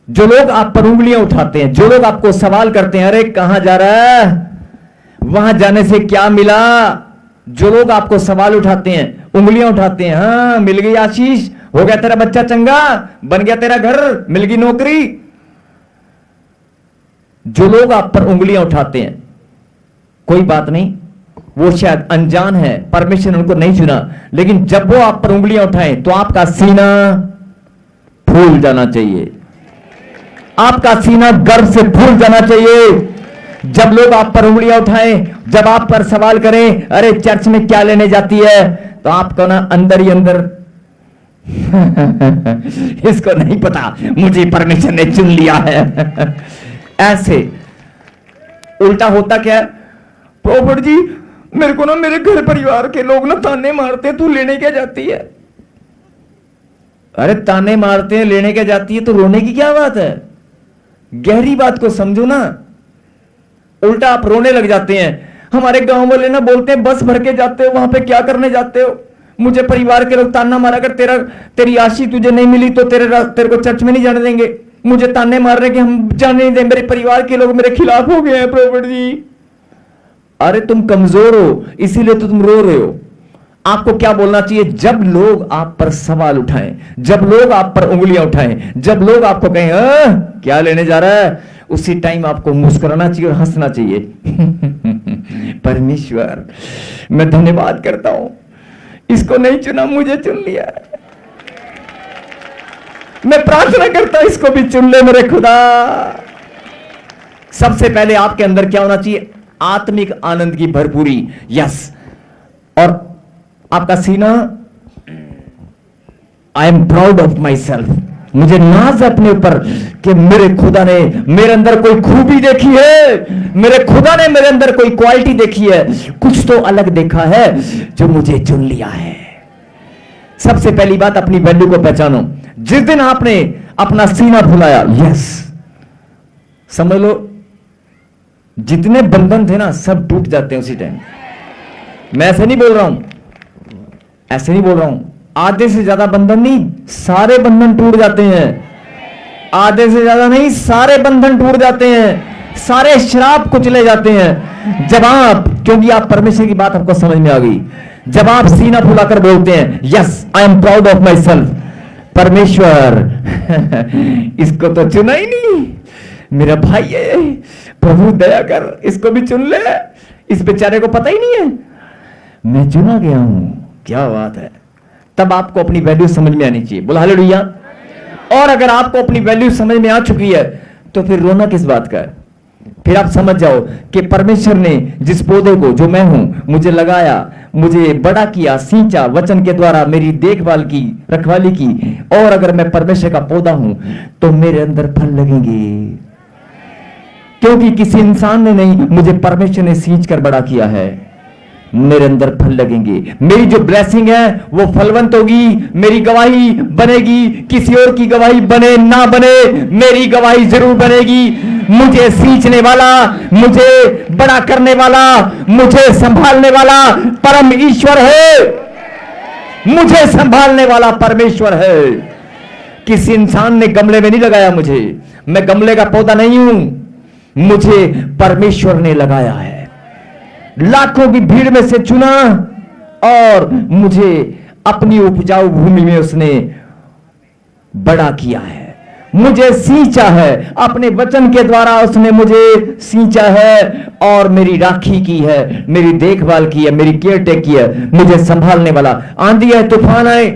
जो लोग आप पर उंगलियां उठाते हैं, जो लोग आपको सवाल करते हैं, अरे कहां जा रहा है, वहां जाने से क्या मिला, जो लोग आपको सवाल उठाते हैं, उंगलियां उठाते हैं, हाँ मिल गई आशीष, हो गया तेरा बच्चा चंगा, बन गया तेरा घर, मिल गई नौकरी, जो लोग आप पर उंगलियां उठाते हैं, कोई बात नहीं, वो शायद अनजान है, परमेश्वर ने उनको नहीं चुना, लेकिन जब वो आप पर उंगलियां उठाएं तो आपका सीना फूल जाना चाहिए, आपका सीना गर्व से फूल जाना चाहिए। जब लोग आप पर उंगलियां उठाएं, जब आप पर सवाल करें, अरे चर्च में क्या लेने जाती है, तो आपको ना अंदर ही अंदर इसको नहीं पता, मुझे परमेश्वर ने चुन लिया है। ऐसे उल्टा होता क्या है, प्रॉफिट जी मेरे को ना मेरे घर परिवार के लोग ना ताने मारते हैं, तू लेने क्या जाती है। अरे ताने मारते हैं, लेने क्या जाती है, तो रोने की क्या बात है, गहरी बात को समझो ना। उल्टा आप रोने लग जाते हैं। हमारे गांव वाले ना बोलते हैं, बस भर के जाते हो, वहां पे क्या करने जाते हो, मुझे परिवार के लोग ताना मारा, अगर तेरी आशी तुझे नहीं मिली तो तेरे को चर्च में नहीं जाने देंगे, मुझे ताने मार रहे कि हम जाने नहीं देंगे, मेरे परिवार के लोग मेरे खिलाफ हो गए हैं प्रॉफिट जी। अरे तुम कमजोर हो, इसीलिए तो तुम रो रहे हो। आपको क्या बोलना चाहिए, जब लोग आप पर सवाल उठाएं, जब लोग आप पर उंगलियां उठाएं, जब लोग आपको कहें क्या लेने जा रहा है, उसी टाइम आपको मुस्कुराना चाहिए और हंसना चाहिए। परमेश्वर मैं धन्यवाद करता हूं, इसको नहीं चुना, मुझे चुन लिया। मैं प्रार्थना करता हूं इसको भी चुन ले मेरे खुदा। सबसे पहले आपके अंदर क्या होना चाहिए, आत्मिक आनंद की भरपूरी। यस, और आपका सीना, I am proud of my self, मुझे नाज है अपने ऊपर कि मेरे खुदा ने मेरे अंदर कोई खूबी देखी है, मेरे खुदा ने मेरे अंदर कोई क्वालिटी देखी है, कुछ तो अलग देखा है जो मुझे चुन लिया है। सबसे पहली बात, अपनी वैल्यू को पहचानो। जिस दिन आपने अपना सीना फुलाया, यस, समझ लो जितने बंधन थे ना सब टूट जाते हैं उसी टाइम। मैं ऐसे नहीं बोल रहा हूं, ऐसे नहीं बोल रहा हूं, आधे से ज्यादा बंधन नहीं, सारे बंधन टूट जाते हैं। आधे से ज्यादा नहीं, सारे बंधन टूट जाते हैं, सारे श्राप कुचले जाते हैं जब आप, क्योंकि आप परमेश्वर की बात आपको समझ में आ गई, जब आप सीना फुलाकर बोलते हैं, yes I am proud of my self, परमेश्वर इसको तो चुना ही नहीं, मेरा भाई है, प्रभु दया कर, इसको भी चुन ले, इस बेचारे को पता ही नहीं है मैं चुना गया हूं। क्या बात है। तब आपको अपनी वैल्यू समझ में आनी चाहिए, बोला हालेलुया। और अगर आपको अपनी वैल्यू समझ में आ चुकी है तो फिर रोना किस बात का है। फिर आप समझ जाओ कि परमेश्वर ने जिस पौधे को, जो मैं हूं, मुझे लगाया, मुझे बड़ा किया, सींचा, वचन के द्वारा मेरी देखभाल की, रखवाली की, और अगर मैं परमेश्वर का पौधा हूं तो मेरे अंदर फल लगेंगे, क्योंकि किसी इंसान ने नहीं, मुझे परमेश्वर ने सींच कर बड़ा किया है, मेरे अंदर फल लगेंगे। मेरी जो ब्लेसिंग है वो फलवंत होगी, मेरी गवाही बनेगी, किसी और की गवाही बने ना बने, मेरी गवाही जरूर बनेगी। मुझे सींचने वाला, मुझे बड़ा करने वाला, मुझे संभालने वाला परम ईश्वर है, मुझे संभालने वाला परमेश्वर है। किसी इंसान ने गमले में नहीं लगाया मुझे, मैं गमले का पौधा नहीं हूं, मुझे परमेश्वर ने लगाया है, लाखों की भीड़ में से चुना और मुझे अपनी उपजाऊ भूमि में उसने बड़ा किया है, मुझे सींचा है, अपने वचन के द्वारा उसने मुझे सींचा है और मेरी राखी की है, मेरी देखभाल की है, मेरी केयर टेक की है, मुझे संभालने वाला। आंधी है, तूफान आए,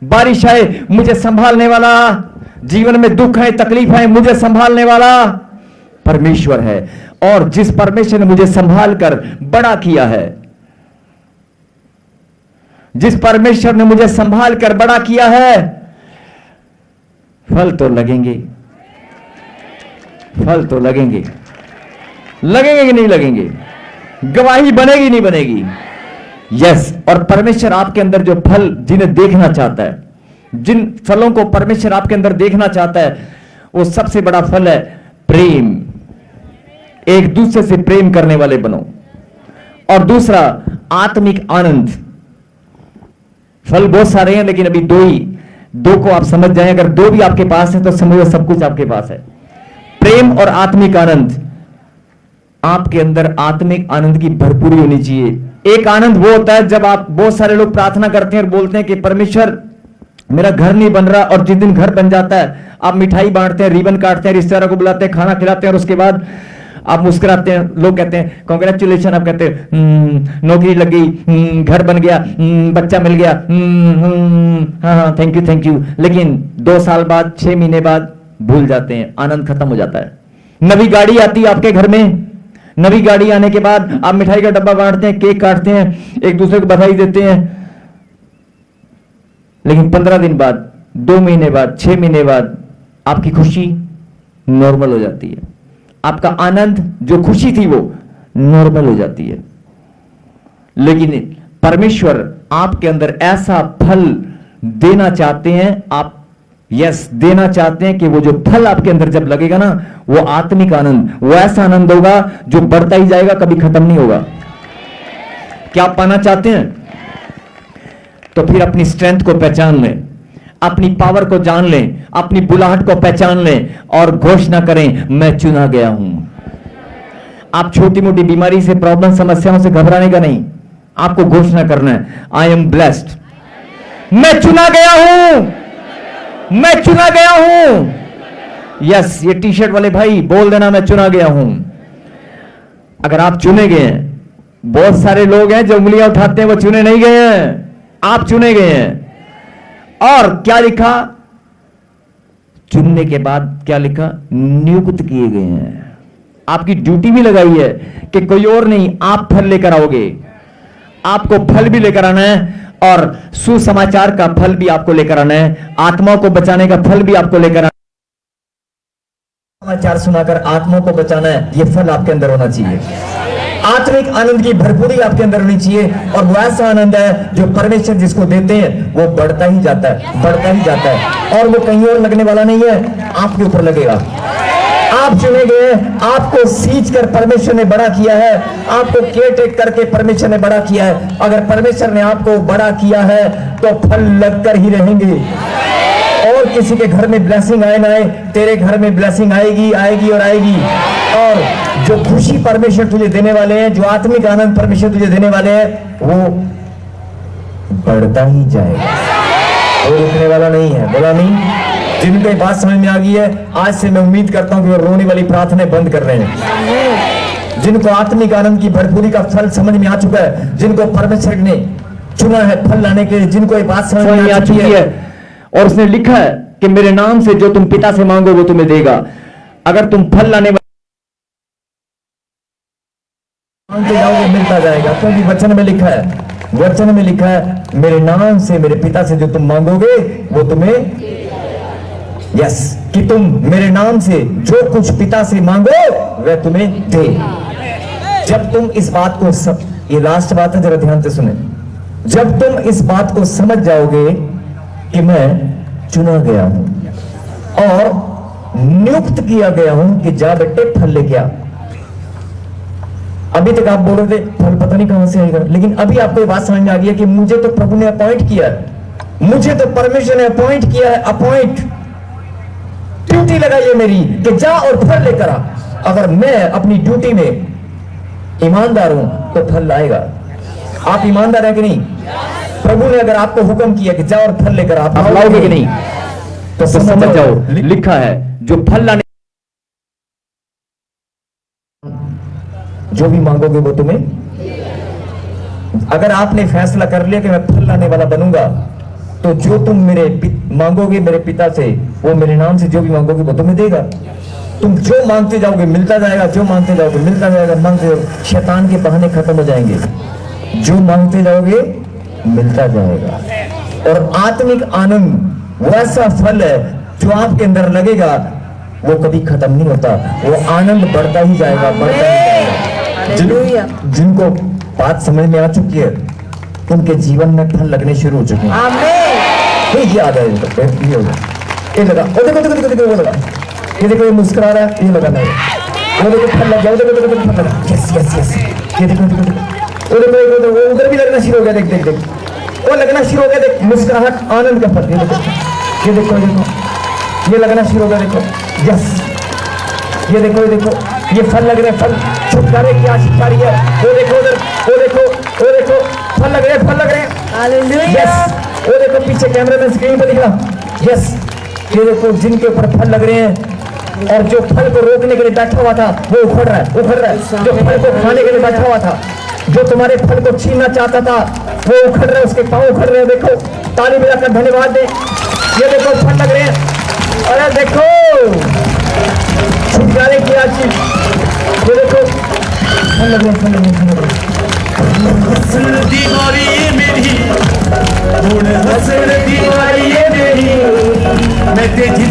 बारिश आए, मुझे संभालने वाला, जीवन में दुख है, तकलीफ है, मुझे संभालने वाला परमेश्वर है। और जिस परमेश्वर ने मुझे संभाल कर बड़ा किया है, जिस परमेश्वर ने मुझे संभाल कर बड़ा किया है, फल तो लगेंगे, फल तो लगेंगे, लगेंगे कि नहीं लगेंगे, गवाही बनेगी नहीं बनेगी। यस, और परमेश्वर आपके अंदर जो फल जिन्हें देखना चाहता है, जिन फलों को परमेश्वर आपके अंदर देखना चाहता है, वो सबसे बड़ा फल है प्रेम। एक दूसरे से प्रेम करने वाले बनो। और दूसरा आत्मिक आनंद। फल बहुत सारे हैं लेकिन अभी दो ही दो को आप समझ जाएं, अगर दो भी आपके पास है तो समझो सब कुछ आपके पास है। प्रेम और आत्मिक आनंद, आपके अंदर आत्मिक आनंद की भरपूरी होनी चाहिए। एक आनंद वो होता है जब आप, बहुत सारे लोग प्रार्थना करते हैं और बोलते हैं कि परमेश्वर मेरा घर नहीं बन रहा, और जिस दिन घर बन जाता है आप मिठाई बांटते हैं, रिबन काटते हैं, रिश्तेदारों को बुलाते हैं, खाना खिलाते हैं, और उसके बाद आप मुस्कुराते हैं, लोग कहते हैं कांग्रेचुलेशन, आप कहते हैं नौकरी लग गई, घर बन गया, बच्चा मिल गया, हाँ थैंक यू थैंक यू। लेकिन 2 साल बाद, 6 महीने बाद भूल जाते हैं, आनंद खत्म हो जाता है। नवी गाड़ी आती है आपके घर में, नवी गाड़ी आने के बाद आप मिठाई का डब्बा बांटते हैं, केक काटते हैं, एक दूसरे को बधाई देते हैं, लेकिन 15 दिन बाद, 2 महीने बाद, 6 महीने बाद आपकी खुशी नॉर्मल हो जाती है, आपका आनंद, जो खुशी थी वो नॉर्मल हो जाती है। लेकिन परमेश्वर आपके अंदर ऐसा फल देना चाहते हैं, आप यस देना चाहते हैं कि वो जो फल आपके अंदर जब लगेगा ना, वो आत्मिक आनंद, वो ऐसा आनंद होगा जो बढ़ता ही जाएगा, कभी खत्म नहीं होगा। क्या आप पाना चाहते हैं? तो फिर अपनी स्ट्रेंथ को पहचान लें, अपनी पावर को जान लें, अपनी बुलाहट को पहचान लें और घोषणा करें, मैं चुना गया हूं। आप छोटी मोटी बीमारी से, प्रॉब्लम, समस्याओं से घबराने का नहीं, आपको घोषणा करना है, आई एम ब्लेस्ड, मैं चुना गया हूं, मैं चुना गया हूं। यस, ये टी शर्ट वाले भाई बोल देना, मैं चुना गया हूं। अगर आप चुने गए हैं, बहुत सारे लोग हैं जो उंगलियां उठाते हैं, वो चुने नहीं गए हैं, आप चुने गए हैं। और क्या लिखा? चुनने के बाद क्या लिखा? नियुक्त किए गए हैं। आपकी ड्यूटी भी लगाई है कि कोई और नहीं, आप फल लेकर आओगे, आपको फल भी लेकर आना है, और सुसमाचार का फल भी आपको लेकर आना है, आत्माओं को बचाने का फल भी आपको लेकर आना है। समाचार सुनाकर आत्माओं को बचाना है, यह फल आपके अंदर होना चाहिए। आत्मिक आनंद की भरपूरी आपके अंदर होनी चाहिए, और वो ऐसा आनंद है जो परमेश्वर जिसको देते हैं वो बढ़ता ही जाता है, बढ़ता ही जाता है, और वो कहीं और लगने वाला नहीं है, आपके ऊपर लगेगा। आप चुने गए, आपको सींच कर परमेश्वर ने बड़ा किया है, आपको केयर टेक करके परमेश्वर ने बड़ा किया है। अगर परमेश्वर ने आपको बड़ा किया है तो फल लगकर ही रहेंगे। और किसी के घर में ब्लेसिंग आए ना आए, तेरे घर में ब्लेसिंग आएगी, आएगी और आएगी। और जो खुशी परमेश्वर तुझे देने वाले हैं, जो आत्मिक आनंद परमेश्वर तुझे देने वाले हैं, वो बढ़ता ही जाएगा, वो रुकने वाला नहीं है। बोला नहीं? जिनको ये बात समझ में आ गई है, आज से मैं उम्मीद करता हूं कि वो रोने वाली प्रार्थना बंद कर रहे हैं। जिनको आत्मिक आनंद की भरपूरी का फल समझ में आ चुका है, जिनको परमेश्वर ने चुना है फल लाने के लिए, जिनको ये बात समझ में आ चुकी है, और उसने लिखा है कि मेरे नाम से जो तुम पिता से मांगो वो तुम्हें देगा। अगर तुम फल लाने मांगते जाओगे मिलता जाएगा, क्योंकि वचन में लिखा है, वचन में लिखा है, मेरे नाम से, मेरे पिता से जो तुम मांगोगे वो तुम्हें, यस, कि तुम मेरे नाम से जो कुछ पिता से मांगो वह तुम्हें दे। जब तुम इस बात को ये लास्ट बात है, जरा ध्यान से सुने, जब तुम इस बात को समझ जाओगे कि मैं चुना गया हूं और नियुक्त किया गया हूं कि जा बेटे फल लेके आ। अभी तक आप बोल रहे थे फल पता नहीं कहां से आएगा, लेकिन अभी आपको ये बात समझ में आ गई है कि मुझे तो प्रभु ने अपॉइंट किया है, मुझे तो परमेश्वर ने अपॉइंट किया है। अपॉइंट, ड्यूटी लगाई है मेरी कि जा और फल लेकर आ। अगर मैं अपनी ड्यूटी में ईमानदार हूं तो फल लाएगा। आप ईमानदार है कि नहीं? प्रभु ने अगर आपको हुक्म किया कि जाओ और फल लेकर आप लाओगे कि नहीं? तो समझ जाओ, लिखा है जो फल लाने, जो भी मांगोगे वो तुम्हें। अगर आपने फैसला कर लिया कि मैं फल लाने वाला बनूंगा, तो जो तुम मेरे मांगोगे मेरे पिता से, वो मेरे नाम से जो भी मांगोगे वो तुम्हें देगा। तुम जो मांगते जाओगे मिलता जाएगा, जो मांगते जाओगे मिलता जाएगा। मांगते जाओगे, शैतान के बहाने खत्म हो जाएंगे। जो मांगते जाओगे मिलता जाएगा। और आत्मिक आनंद वो ऐसा फल है जो आपके अंदर लगेगा, वो कभी खत्म नहीं होता, वो आनंद बढ़ता ही जाएगा, बढ़ता ही जाएगा। जिनको बात समझ में आ चुकी है, उनके जीवन में फल लगने शुरू हो चुके हैं। ये आ गया, ये लगा, वो देखो देखो देखो देखो, वो लगा, ये देखो, ये मुस्कुरा रहा है, ये लगा नहीं, वो देखो फल लग गया, वो देखो देखो फल लगा, यस यस यस, ये देखो देखो देखो, वो देखो वो उधर भी लगना शुरू हो गया, देख देख देख, वो लगना शुरू हो गया, देख मुस्कुराहट, आनंद का फल, ये देखो ये देखो ये लगना शुरू होगा, देखो यस, ये देखो ये फल लग रहे हैं, फल छुटकारे की आशीष आ रही है। वो देखो उधर, वो देखो फल लग रहे हैं हालेलुया। यस। वो देखो पीछे कैमरे में स्क्रीन पर दिख रहा, यस। ये देखो जिनके ऊपर फल लग रहे हैं और जो फल को रोकने के लिए बैठा हुआ था वो उखड़ रहा है। जो फल को खाने के लिए बैठा हुआ था, जो तुम्हारे फल को छीनना चाहता था, वो उखड़ रहा है, उसके पांव उखड़ रहे हैं। देखो ताली बजाकर धन्यवाद दे। ये देखो फल लग रहे हैं, अरे देखो छुटकारे की आशीष। ये देखो फल लग रहे हैं। हसन दीवारी ये मेरी, हसन दीवारी ये मेरी, मैं तेरी